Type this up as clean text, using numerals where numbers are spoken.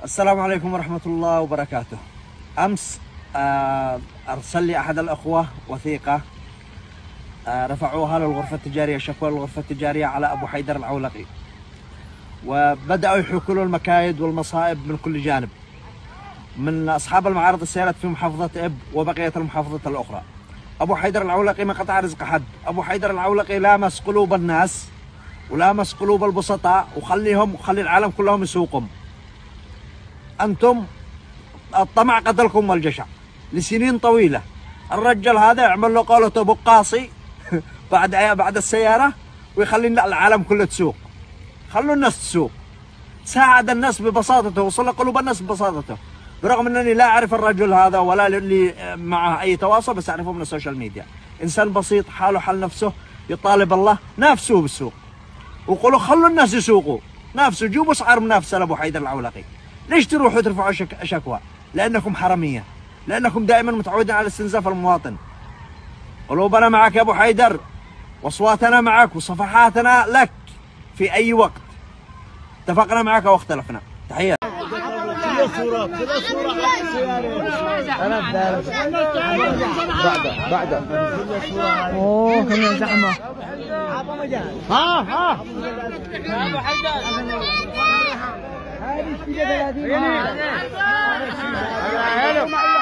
السلام عليكم ورحمة الله وبركاته. أمس أرسل لي أحد الأخوة وثيقة رفعوها للغرفة التجارية، شكوى للغرفة التجارية على أبو حيدر العولقي، وبدأوا يحكوا له المكايد والمصائب من كل جانب من أصحاب المعارض السيارات في محافظة إب وبقية المحافظات الأخرى. أبو حيدر العولقي ما قطع رزق حد. أبو حيدر العولقي لامس قلوب الناس ولامس قلوب البسطاء وخلي العالم كلهم يسوقهم. أنتم الطمع قتلكم والجشع لسنين طويلة. الرجل هذا يعمل له قولته بقاصي بعد السيارة ويخلي العالم كله تسوق. خلوا الناس تسوق، ساعد الناس ببساطته، وصل قلوب الناس ببساطته، برغم أنني لا أعرف الرجل هذا ولا لي معه أي تواصل، بس أعرفه من السوشيال ميديا. إنسان بسيط حاله حل نفسه، يطالب الله نافسوه بالسوق، وقولوا خلوا الناس يسوقوا، نافسوا، جيبوا أسعار منافسة لأبو حيدر العولقي. ليش تروحوا ترفعوا شكوى؟ لأنكم حرامية، لأنكم دائما متعودين على استنزاف المواطن. قلوبنا معك يا أبو حيدر، وأصواتنا معك وصفحاتنا لك في أي وقت. اتفقنا معك واختلفنا. تحية. بعد اوه كم زحمه. ها هذه